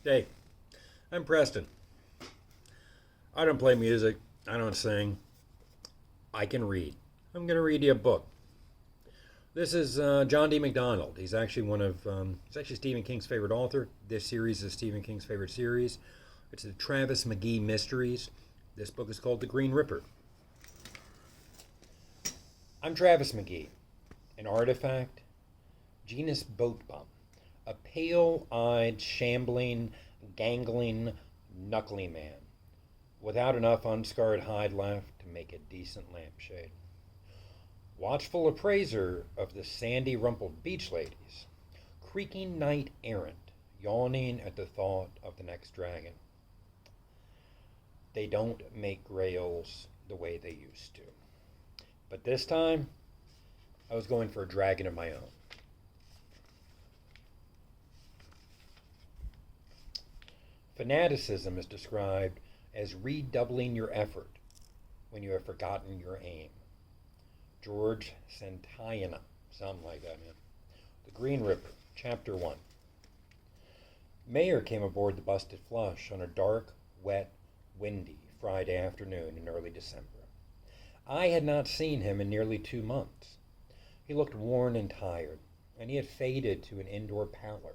Hey, I'm Preston. I don't play music. I don't sing. I can read. I'm going to read you a book. This is John D. MacDonald. He's actually Stephen King's favorite author. This series is Stephen King's favorite series. It's the Travis McGee Mysteries. This book is called The Green Ripper. I'm Travis McGee, an artifact, genus boat bum, a pale-eyed, shambling, gangling, knuckly man, without enough unscarred hide left to make a decent lampshade. Watchful appraiser of the sandy rumpled beach ladies, creaking knight errant, yawning at the thought of the next dragon. They don't make grails the way they used to. But this time, I was going for a dragon of my own. Fanaticism is described as redoubling your effort when you have forgotten your aim. George Santayana, something like that, man. The Green Ripper, Chapter 1. Mayer came aboard the Busted Flush on a dark, wet, windy Friday afternoon in early December. I had not seen him in nearly 2 months. He looked worn and tired, and he had faded to an indoor pallor.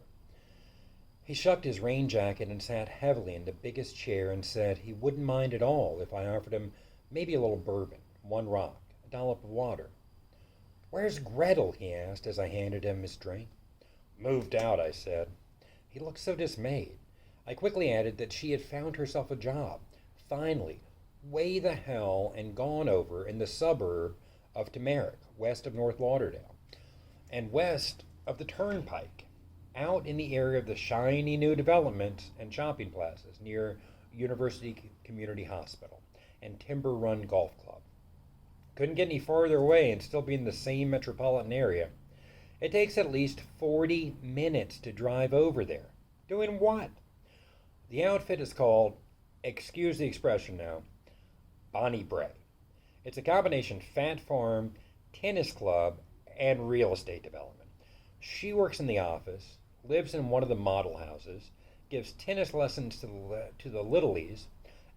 He shucked his rain jacket and sat heavily in the biggest chair and said he wouldn't mind at all if I offered him maybe a little bourbon, one rock, a dollop of water. "Where's Gretel?" he asked as I handed him his drink. "Moved out," I said. He looked so dismayed. I quickly added that she had found herself a job, finally, way the hell and gone over in the suburb of Tamarack, west of North Lauderdale, and west of the Turnpike, out in the area of the shiny new developments and shopping plazas near University Community Hospital and Timber Run Golf Club. Couldn't get any farther away and still be in the same metropolitan area. It takes at least 40 minutes to drive over there. Doing what? The outfit is called, excuse the expression now, Bonnie Bray. It's a combination fat farm, tennis club, and real estate development. She works in the office, lives in one of the model houses, gives tennis lessons to the littlies,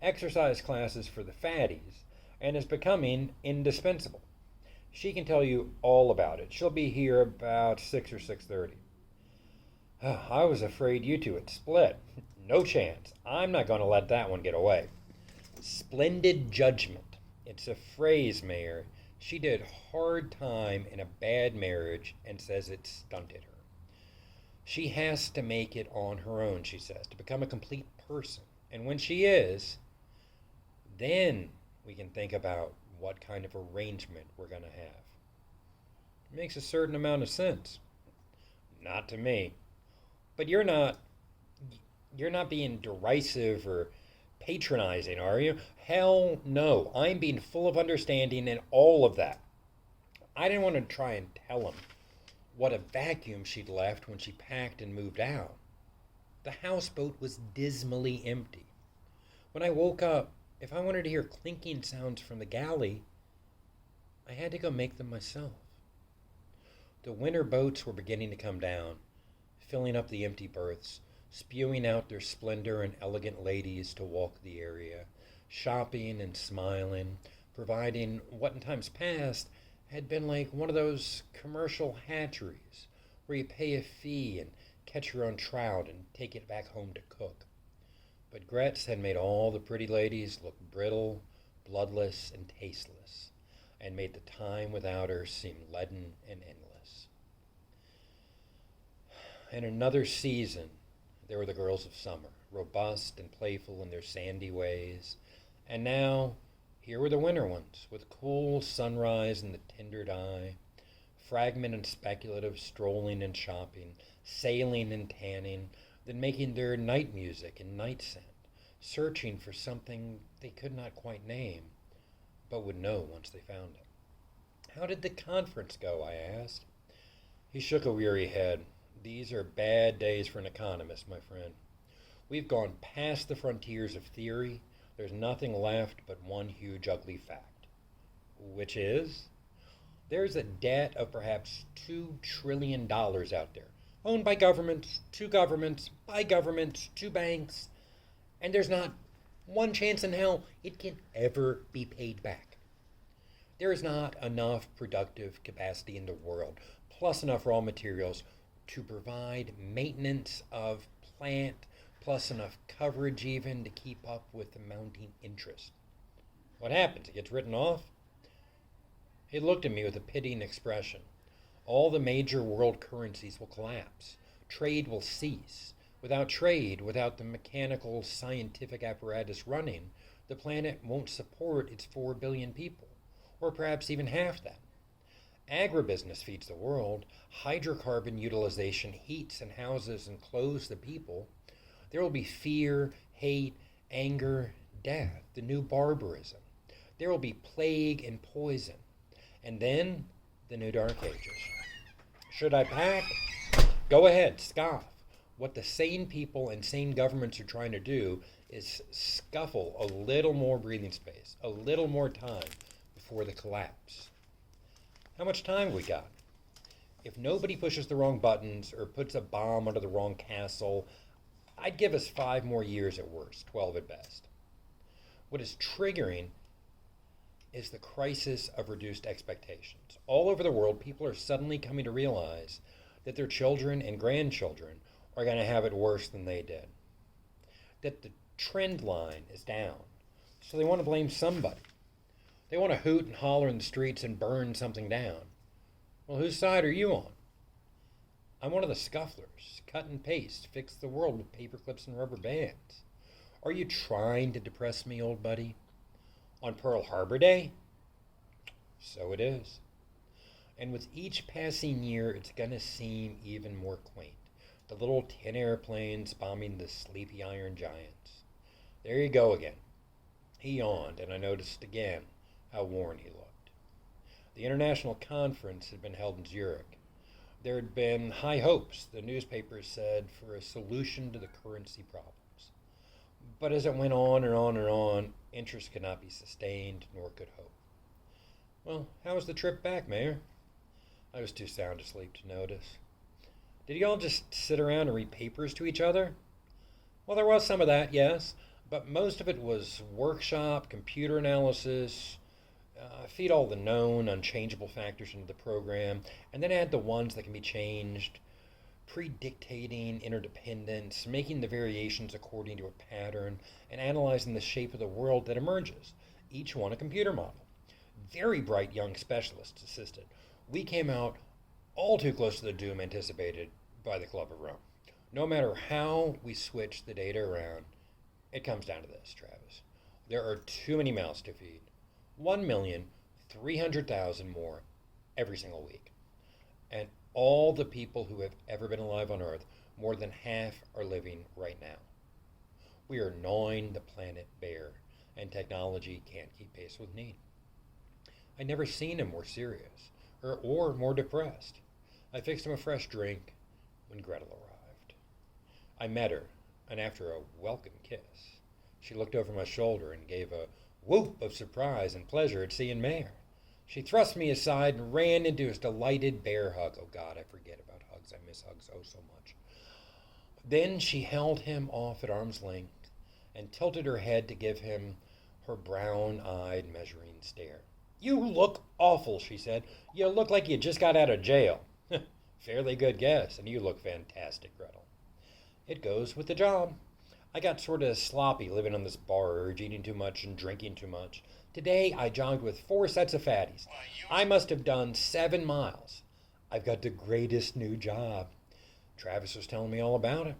exercise classes for the fatties, and is becoming indispensable. She can tell you all about it. She'll be here about 6 or 6:30. I was afraid you two had split. No chance. I'm not going to let that one get away. Splendid judgment. It's a phrase, Mayor. She did hard time in a bad marriage and says it stunted her. She has to make it on her own, she says, to become a complete person. And when she is, then we can think about what kind of arrangement we're going to have. It makes a certain amount of sense. Not to me. But you're not being derisive or patronizing, are you? Hell no. I'm being full of understanding and all of that. I didn't want to try and tell him what a vacuum she'd left when she packed and moved out. The houseboat was dismally empty. When I woke up, if I wanted to hear clinking sounds from the galley, I had to go make them myself. The winter boats were beginning to come down, filling up the empty berths, spewing out their splendor and elegant ladies to walk the area, shopping and smiling, providing what in times past had been like one of those commercial hatcheries where you pay a fee and catch your own trout and take it back home to cook. But Gretz had made all the pretty ladies look brittle, bloodless, and tasteless, and made the time without her seem leaden and endless. In another season, there were the girls of summer, robust and playful in their sandy ways, and now here were the winter ones, with cool sunrise in the tendered eye, fragment and speculative strolling and shopping, sailing and tanning, then making their night music and night scent, searching for something they could not quite name, but would know once they found it. "How did the conference go?" I asked. He shook a weary head. "These are bad days for an economist, my friend. We've gone past the frontiers of theory. There's nothing left but one huge ugly fact." "Which is?" "There's a debt of perhaps $2 trillion out there. owned by governments, two banks, and there's not one chance in hell it can ever be paid back. There is not enough productive capacity in the world, plus enough raw materials to provide maintenance of plant, plus enough coverage even to keep up with the mounting interest. What happens? It gets written off? He looked at me with a pitying expression. All the major world currencies will collapse. Trade will cease. Without trade, without the mechanical, scientific apparatus running, the planet won't support its 4 billion people, or perhaps even half that. Agribusiness feeds the world. Hydrocarbon utilization heats and houses and clothes the people. There will be fear, hate, anger, death, the new barbarism. There will be plague and poison. And then, the new dark ages. Should I pack? Go ahead, scoff. What the sane people and sane governments are trying to do is scuffle a little more breathing space, a little more time before the collapse. How much time we got? If nobody pushes the wrong buttons or puts a bomb under the wrong castle, I'd give us 5 more years at worst, 12 at best. What is triggering is the crisis of reduced expectations. All over the world, people are suddenly coming to realize that their children and grandchildren are going to have it worse than they did. That the trend line is down. So they want to blame somebody. They want to hoot and holler in the streets and burn something down. Well, whose side are you on? I'm one of the scufflers. Cut and paste, fix the world with paper clips and rubber bands. Are you trying to depress me, old buddy? On Pearl Harbor Day? So it is. And with each passing year, it's going to seem even more quaint. The little tin airplanes bombing the sleepy iron giants. There you go again. He yawned, and I noticed again how worn he looked. The international conference had been held in Zurich. There had been high hopes, the newspapers said, for a solution to the currency problems. But as it went on and on and on, interest could not be sustained, nor could hope. Well, how was the trip back, Mayor? I was too sound asleep to notice. Did you all just sit around and read papers to each other? Well, there was some of that, yes, but most of it was workshop, computer analysis, feed all the known unchangeable factors into the program, and then add the ones that can be changed, predictating interdependence, making the variations according to a pattern, and analyzing the shape of the world that emerges, each one a computer model. Very bright young specialists assisted. We came out all too close to the doom anticipated by the Club of Rome. No matter how we switch the data around, it comes down to this, Travis. There are too many mouths to feed. 1,300,000 more every single week. And all the people who have ever been alive on Earth, more than half are living right now. We are gnawing the planet bare, and technology can't keep pace with need. I'd never seen him more serious, or more depressed. I fixed him a fresh drink when Gretel arrived. I met her, and after a welcome kiss, she looked over my shoulder and gave a whoop of surprise and pleasure at seeing Mayor. She thrust me aside and ran into his delighted bear hug. Oh God, I forget about hugs. I miss hugs oh so much. Then she held him off at arm's length and tilted her head to give him her brown-eyed measuring stare. You look awful, she said. You look like you just got out of jail. Fairly good guess, and you look fantastic, Gretel. It goes with the job. I got sort of sloppy living on this barge, eating too much and drinking too much. Today I jogged with 4 sets of fatties. I must have done 7 miles. I've got the greatest new job. Travis was telling me all about it.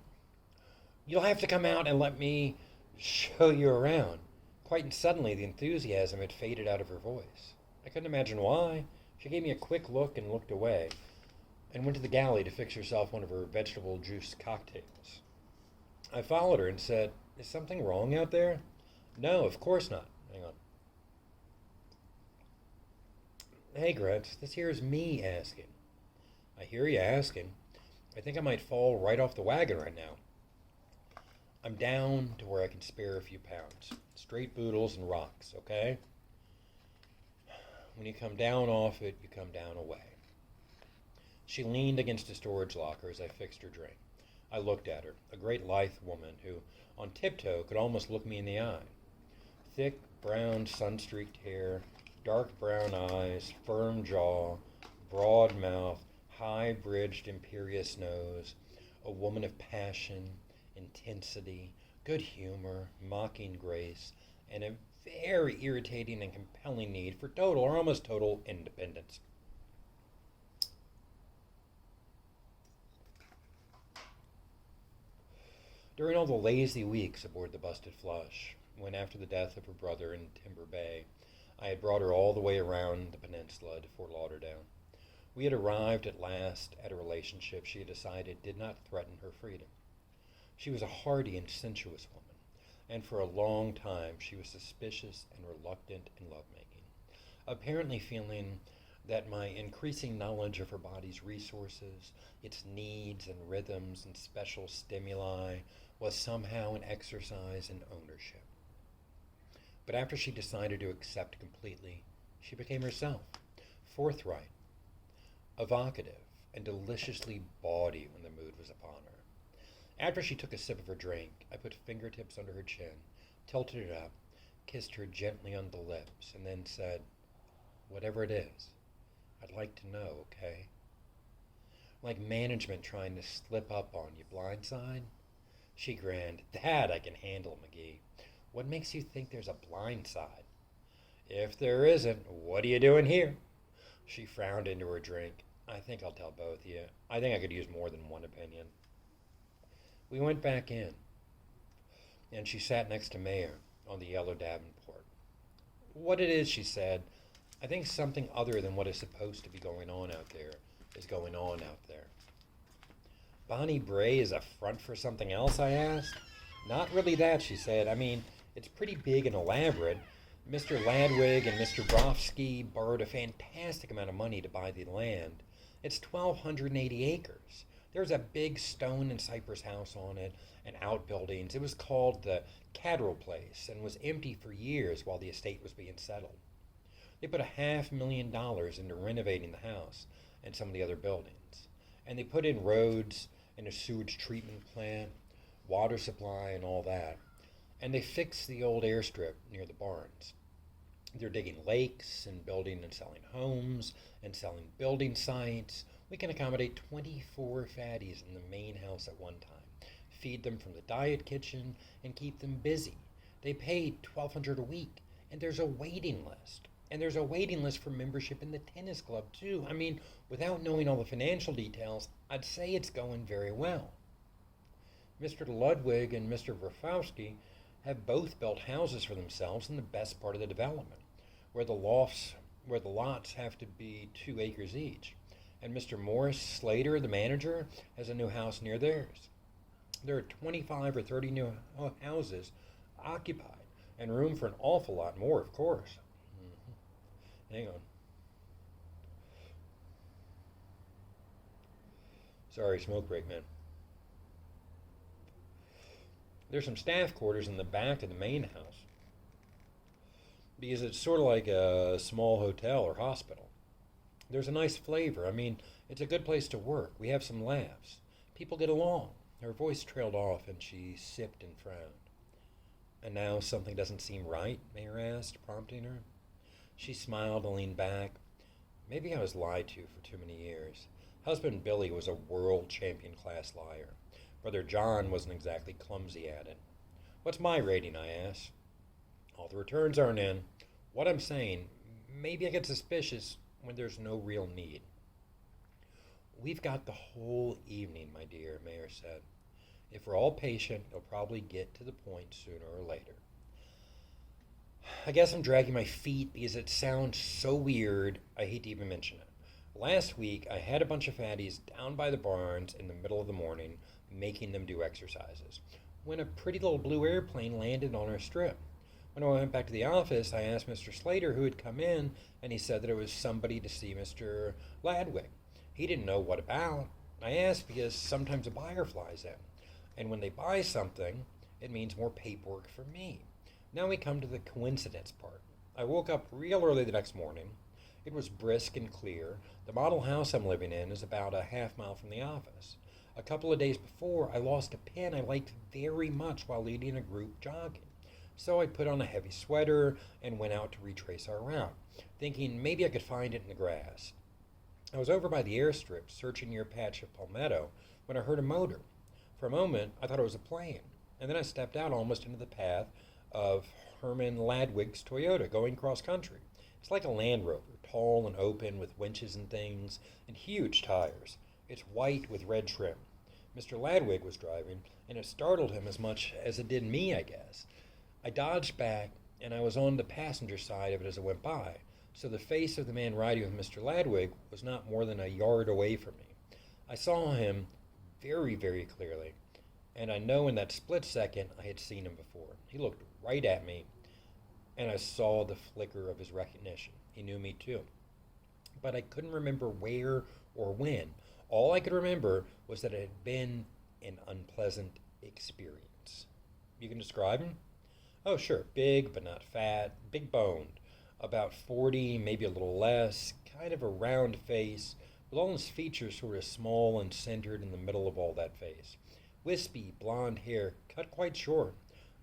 You'll have to come out and let me show you around. Quite suddenly the enthusiasm had faded out of her voice. I couldn't imagine why. She gave me a quick look and looked away, and went to the galley to fix herself one of her vegetable juice cocktails. I followed her and said, Is something wrong out there? No, of course not. Hang on. Hey, Gretz, this here is me asking. I hear you asking. I think I might fall right off the wagon right now. I'm down to where I can spare a few pounds. Straight boodles and rocks, okay? When you come down off it, you come down away. She leaned against a storage locker as I fixed her drink. I looked at her, a great lithe woman who, on tiptoe, could almost look me in the eye. Thick, brown, sun-streaked hair, dark brown eyes, firm jaw, broad mouth, high-bridged, imperious nose, a woman of passion, intensity, good humor, mocking grace, and a very irritating and compelling need for total or almost total independence. During all the lazy weeks aboard the Busted Flush, when after the death of her brother in Timber Bay, I had brought her all the way around the peninsula to Fort Lauderdale, we had arrived at last at a relationship she had decided did not threaten her freedom. She was a hardy and sensuous woman, and for a long time she was suspicious and reluctant in lovemaking, apparently feeling that my increasing knowledge of her body's resources, its needs and rhythms and special stimuli, was somehow an exercise in ownership. But after she decided to accept completely, she became herself, forthright, evocative, and deliciously bawdy when the mood was upon her. After she took a sip of her drink, I put fingertips under her chin, tilted it up, kissed her gently on the lips, and then said, "Whatever it is, I'd like to know, okay?" Like management trying to slip up on you blindside. She grinned. "That I can handle, McGee. What makes you think there's a blind side?" "If there isn't, what are you doing here?" She frowned into her drink. "I think I'll tell both of you. I think I could use more than one opinion." We went back in, and she sat next to Mayor on the yellow Davenport. "What it is," she said, "I think something other than what is supposed to be going on out there is going on out there." "Bonnie Bray is a front for something else?" I asked. "Not really that," she said. "I mean, it's pretty big and elaborate. Mr. Ladwig and Mr. Brofsky borrowed a fantastic amount of money to buy the land. It's 1,280 acres. There's a big stone and cypress house on it and outbuildings. It was called the Catterall Place and was empty for years while the estate was being settled. They put $500,000 into renovating the house and some of the other buildings. And they put in roads and a sewage treatment plant, water supply and all that. And they fixed the old airstrip near the barns. They're digging lakes and building and selling homes and selling building sites. We can accommodate 24 fatties in the main house at one time, feed them from the diet kitchen, and keep them busy. They pay $1,200 a week, and there's a waiting list. And there's a waiting list for membership in the tennis club, too. I mean, without knowing all the financial details, I'd say it's going very well. Mr. Ludwig and Mr. Rafowski have both built houses for themselves in the best part of the development, where the lots have to be 2 acres each. And Mr. Morris Slater, the manager, has a new house near theirs. There are 25 or 30 new houses occupied, and room for an awful lot more, of course. Hang on. Sorry, smoke break, man. There's some staff quarters in the back of the main house, because it's sort of like a small hotel or hospital. There's a nice flavor. I mean, it's a good place to work. We have some laughs. People get along. Her voice trailed off, and she sipped and frowned. "And now something doesn't seem right?" Mayor asked, prompting her. She smiled and leaned back. "Maybe I was lied to for too many years. Husband Billy was a world champion class liar. Brother John wasn't exactly clumsy at it." "What's my rating?" I asked. "All the returns aren't in. What I'm saying, maybe I get suspicious when there's no real need." "We've got the whole evening, my dear," Mayor said. "If we're all patient, it'll probably get to the point sooner or later." I guess I'm dragging my feet because it sounds so weird, I hate to even mention it. Last week, I had a bunch of fatties down by the barns in the middle of the morning, making them do exercises, when a pretty little blue airplane landed on our strip. When I went back to the office, I asked Mr. Slater who had come in, and he said that it was somebody to see Mr. Ladwig. He didn't know what about. I asked because sometimes a buyer flies in, and when they buy something, it means more paperwork for me. Now we come to the coincidence part. I woke up real early the next morning, It was brisk and clear. The model house I'm living in is about a half mile from the office. A couple of days before, I lost a pen I liked very much while leading a group jogging. So I put on a heavy sweater and went out to retrace our route, thinking maybe I could find it in the grass. I was over by the airstrip searching near a patch of palmetto when I heard a motor. For a moment, I thought it was a plane, and then I stepped out almost into the path of Herman Ladwig's Toyota going cross country. It's like a Land Rover, tall and open with winches and things, and huge tires. It's white with red trim. Mr. Ladwig was driving, and it startled him as much as it did me, I guess. I dodged back, and I was on the passenger side of it as it went by, so the face of the man riding with Mr. Ladwig was not more than a yard away from me. I saw him very, very clearly, and I know in that split second I had seen him before. He looked right at me, and I saw the flicker of his recognition. He knew me too. But I couldn't remember where or when. All I could remember was that it had been an unpleasant experience. You can describe him? Oh, sure. Big, but not fat. Big boned. About 40, maybe a little less. Kind of a round face, with all his features sort of small and centered in the middle of all that face. Wispy, blonde hair, cut quite short.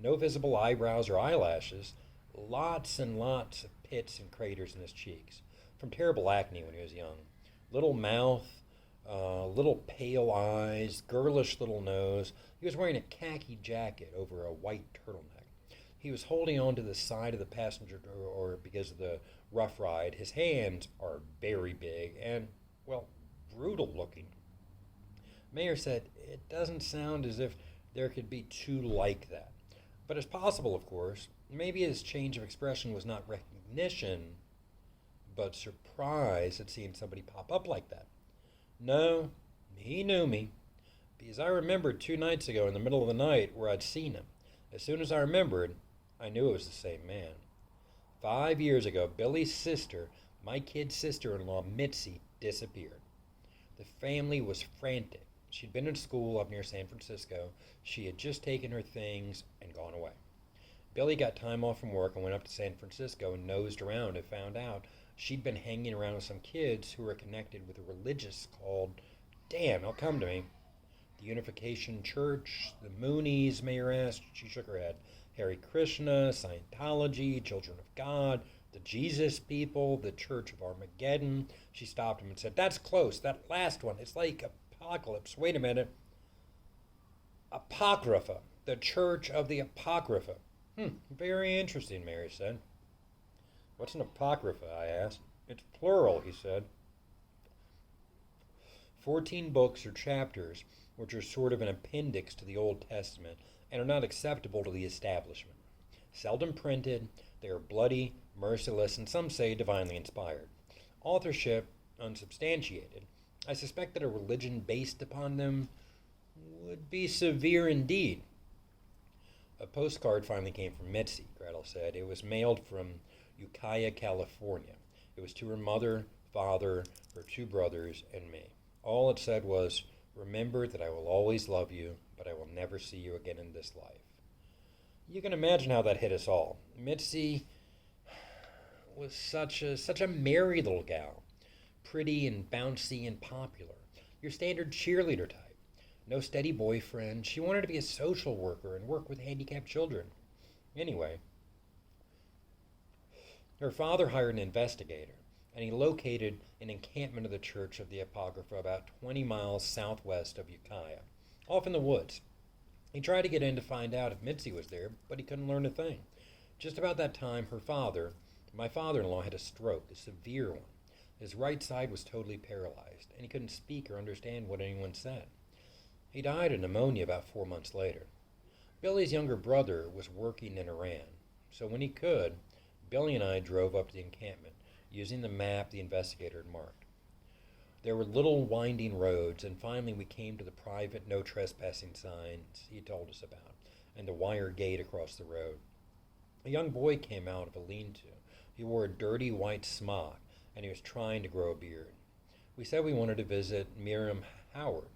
No visible eyebrows or eyelashes. Lots and lots of pits and craters in his cheeks, from terrible acne when he was young. Little mouth, little pale eyes, girlish little nose. He was wearing a khaki jacket over a white turtleneck. He was holding on to the side of the passenger door because of the rough ride. His hands are very big and, well, brutal looking. Mayer said, "It doesn't sound as if there could be two like that. But it's possible, of course. Maybe his change of expression was not recognition, but surprise at seeing somebody pop up like that. No, he knew me, because I remembered 2 nights ago in the middle of the night where I'd seen him. As soon as I remembered, I knew it was the same man. 5 years ago, Billy's sister, my kid's sister-in-law, Mitzi, disappeared. The family was frantic. She'd been in school up near San Francisco. She had just taken her things and gone away. Billy got time off from work and went up to San Francisco and nosed around and found out she'd been hanging around with some kids who were connected with a religious called, damn, it'll come to me, the Unification Church, the Moonies, Mayer asked. She shook her head. Hare Krishna, Scientology, Children of God, the Jesus People, the Church of Armageddon. She stopped him and said, "That's close, that last one. It's like Apocalypse. Wait a minute. Apocrypha, the Church of the Apocrypha." Very interesting, Mary said. "What's an apocrypha?" I asked. "It's plural," he said. 14 books or chapters, which are sort of an appendix to the Old Testament and are not acceptable to the establishment. Seldom printed, they are bloody, merciless, and some say divinely inspired. Authorship unsubstantiated. I suspect that a religion based upon them would be severe indeed. A postcard finally came from Mitzi, Gretel said. It was mailed from Ukiah, California. It was to her mother, father, her 2 brothers, and me. All it said was, "Remember that I will always love you, but I will never see you again in this life." You can imagine how that hit us all. Mitzi was such a merry little gal, pretty and bouncy and popular, your standard cheerleader type. No steady boyfriend. She wanted to be a social worker and work with handicapped children. Anyway, her father hired an investigator, and he located an encampment of the Church of the Apocrypha about 20 miles southwest of Ukiah, off in the woods. He tried to get in to find out if Mitzi was there, but he couldn't learn a thing. Just about that time, her father, my father-in-law, had a stroke, a severe one. His right side was totally paralyzed, and he couldn't speak or understand what anyone said. He died of pneumonia about 4 months later. Billy's younger brother was working in Iran, so when he could, Billy and I drove up to the encampment, using the map the investigator had marked. There were little winding roads, and finally we came to the private no trespassing signs he told us about, and the wire gate across the road. A young boy came out of a lean-to. He wore a dirty white smock, and he was trying to grow a beard. We said we wanted to visit Miriam Howard,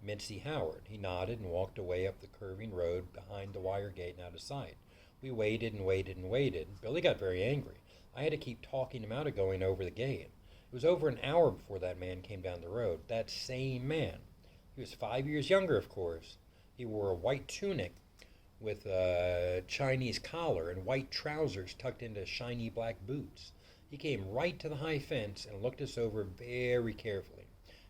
Mitzi Howard. He nodded and walked away up the curving road behind the wire gate and out of sight. We waited and waited and waited. Billy got very angry. I had to keep talking him out of going over the gate. It was over an hour before that man came down the road. That same man. He was 5 years younger, of course. He wore a white tunic with a Chinese collar and white trousers tucked into shiny black boots. He came right to the high fence and looked us over very carefully.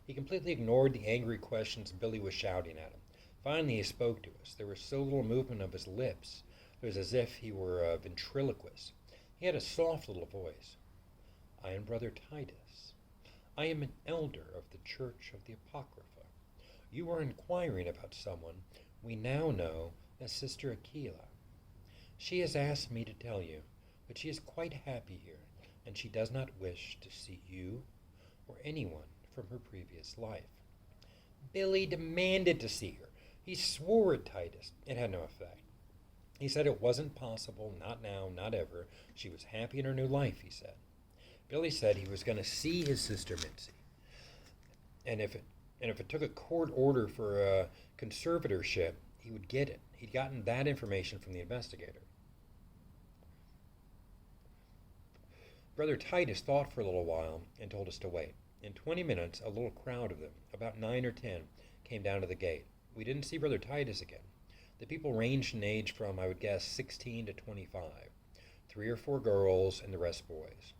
He completely ignored the angry questions Billy was shouting at him. Finally, he spoke to us. There was so little movement of his lips. It was as if he were a ventriloquist. He had a soft little voice. I am Brother Titus. I am an elder of the Church of the Apocrypha. You are inquiring about someone we now know as Sister Aquila. She has asked me to tell you that she is quite happy here, and she does not wish to see you or anyone from her previous life. Billy demanded to see her. He swore at Titus. It had no effect. He said it wasn't possible, not now, not ever. She was happy in her new life, he said. Billy said he was going to see his sister Mitzi, and if it took a court order for a conservatorship, he would get it. He'd gotten that information from the investigator. Brother Titus thought for a little while and told us to wait. In 20 minutes, a little crowd of them, about 9 or 10, came down to the gate. We didn't see Brother Titus again. The people ranged in age from, I would guess, 16 to 25. 3 or 4 girls and the rest boys.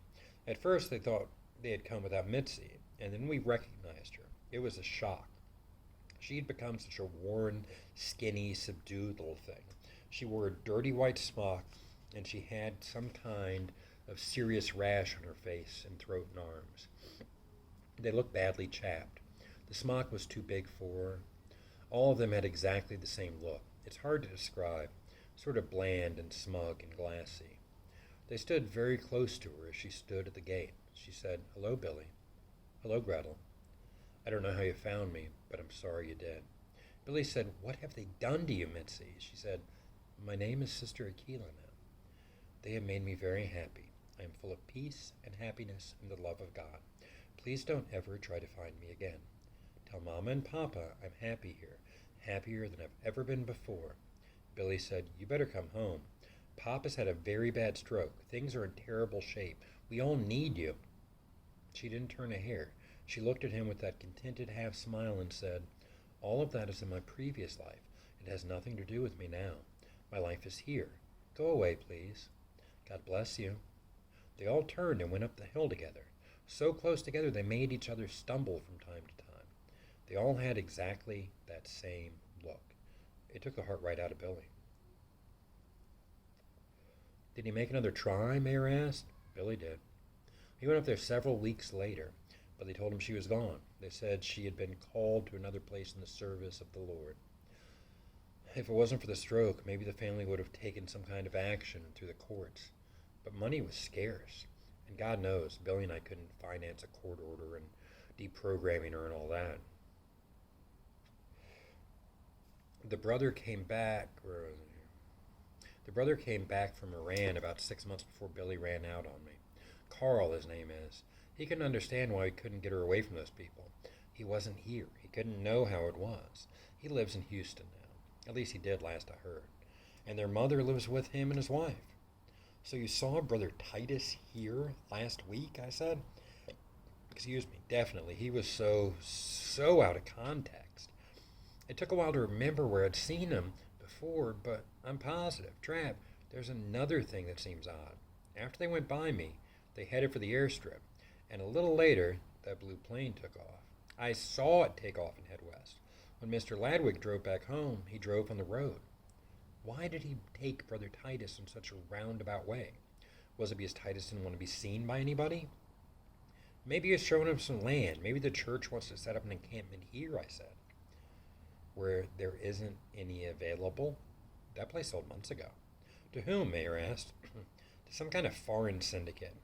At first, they thought they had come without Mitzi, and then we recognized her. It was a shock. She had become such a worn, skinny, subdued little thing. She wore a dirty white smock, and she had some kind of serious rash on her face and throat and arms. They looked badly chapped. The smock was too big for her. All of them had exactly the same look. It's hard to describe, sort of bland and smug and glassy. They stood very close to her as she stood at the gate. She said, "Hello, Billy." "Hello, Gretel. I don't know how you found me, but I'm sorry you did." Billy said, "What have they done to you, Mitzi?" She said, "My name is Sister Aquila now. They have made me very happy. I am full of peace and happiness and the love of God. Please don't ever try to find me again. Tell Mama and Papa I'm happy here, happier than I've ever been before." Billy said, "You better come home. Papa's had a very bad stroke. Things are in terrible shape. We all need you." She didn't turn a hair. She looked at him with that contented half smile and said, "All of that is in my previous life. It has nothing to do with me now. My life is here. Go away, please. God bless you." They all turned and went up the hill together. So close together they made each other stumble from time to time. They all had exactly that same look. It took the heart right out of Billy. "Did he make another try?" Mayer asked. Billy did. He went up there several weeks later, but they told him she was gone. They said she had been called to another place in the service of the Lord. If it wasn't for the stroke, maybe the family would have taken some kind of action through the courts. But money was scarce, and God knows, Billy and I couldn't finance a court order and deprogramming her and all that. The brother came back from Iran about 6 months before Billy ran out on me. Carl, his name is. He couldn't understand why he couldn't get her away from those people. He wasn't here. He couldn't know how it was. He lives in Houston now. At least he did last I heard. And their mother lives with him and his wife. "So you saw Brother Titus here last week?" I said. "Excuse me, definitely. He was so out of context. It took a while to remember where I'd seen him before, but I'm positive. Trav, there's another thing that seems odd. After they went by me, they headed for the airstrip, and a little later, that blue plane took off. I saw it take off and head west. When Mr. Ladwig drove back home, he drove on the road. Why did he take Brother Titus in such a roundabout way? Was it because Titus didn't want to be seen by anybody? Maybe he was showing him some land. Maybe the church wants to set up an encampment here," I said. "Where there isn't any available?" "That place sold months ago." "To whom?" Mayer asked. "To some kind of foreign syndicate.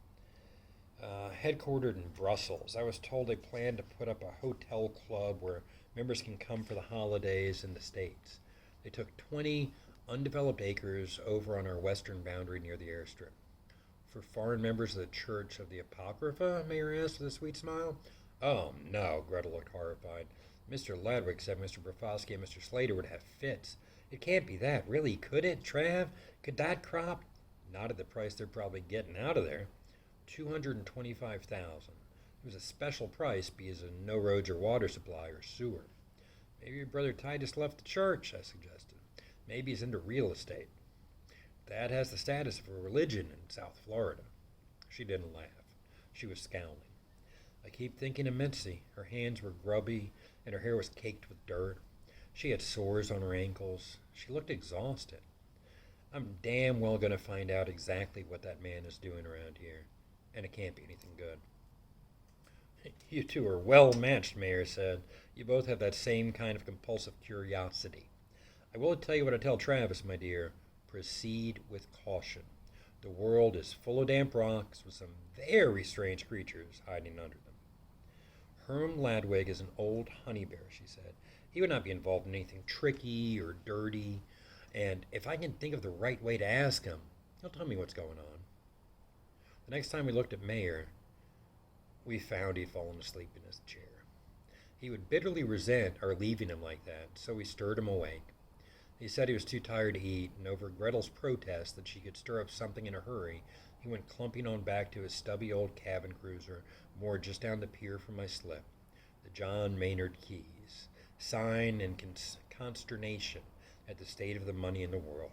Headquartered in Brussels. I was told they plan to put up a hotel club where members can come for the holidays in the States. They took 20 undeveloped acres over on our western boundary near the airstrip." "For foreign members of the Church of the Apocrypha?" Mayer asked with a sweet smile. "Oh, no," Gretel looked horrified. "Mr. Ladwig said Mr. Brofsky and Mr. Slater would have fits. It can't be that, really, could it, Trav? Could that crop—" "Not at the price they're probably getting out of there. $225,000. was a special price because of no roads or water supply or sewer. Maybe your brother Titus left the church, I suggested. Maybe he's into real estate. That has the status of a religion in South Florida. She didn't laugh. She was scowling. I keep thinking of Mitzi. Her hands were grubby, and her hair was caked with dirt. She had sores on her ankles. She looked exhausted. I'm damn well going to find out exactly what that man is doing around here, and it can't be anything good. You two are well matched, Mayer said. You both have that same kind of compulsive curiosity. I will tell you what I tell Travis, my dear. Proceed with caution. The world is full of damp rocks with some very strange creatures hiding under them. Herm Ladwig is an old honey bear, she said. He would not be involved in anything tricky or dirty, and if I can think of the right way to ask him, he'll tell me what's going on. The next time we looked at Mayer, we found he'd fallen asleep in his chair. He would bitterly resent our leaving him like that, so we stirred him awake. He said he was too tired to eat, and over Gretel's protest that she could stir up something in a hurry, he went clumping on back to his stubby old cabin cruiser, moored just down the pier from my slip, the John Maynard Keys, sign and consternation at the state of the money in the world.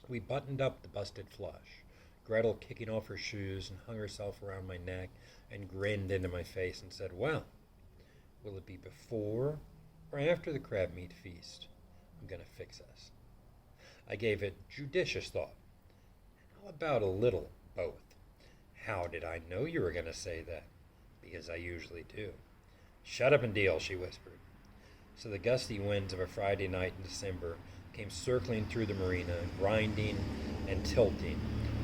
We buttoned up the busted flush, Gretel kicking off her shoes and hung herself around my neck and grinned into my face and said, well, will it be before or after the crab meat feast? I'm going to fix us. I gave it judicious thought. How about a little both? How did I know you were going to say that? Because I usually do. Shut up and deal, she whispered. So the gusty winds of a Friday night in December came circling through the marina, grinding and tilting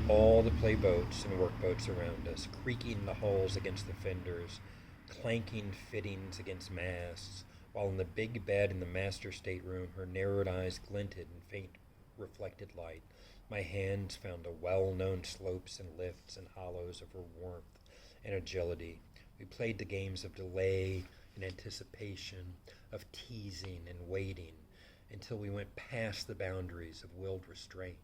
all the playboats and workboats around us, creaking the hulls against the fenders, clanking fittings against masts, while in the big bed in the master stateroom her narrowed eyes glinted in faint reflected light. My hands found the well-known slopes and lifts and hollows of her warmth and agility. We played the games of delay and anticipation, of teasing and waiting, until we went past the boundaries of willed restraint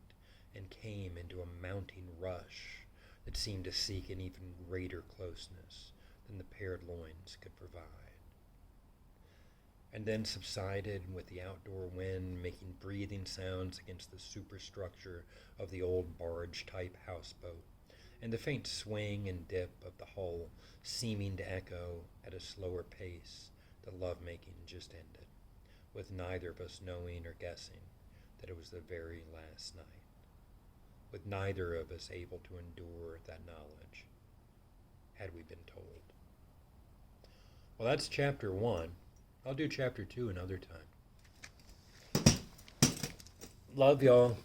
and came into a mounting rush that seemed to seek an even greater closeness than the paired loins could provide. And then subsided with the outdoor wind making breathing sounds against the superstructure of the old barge-type houseboat, and the faint swing and dip of the hull seeming to echo at a slower pace the love-making just ended, with neither of us knowing or guessing that it was the very last night, with neither of us able to endure that knowledge, had we been told. Well, that's chapter 1. I'll do chapter 2 another time. Love y'all.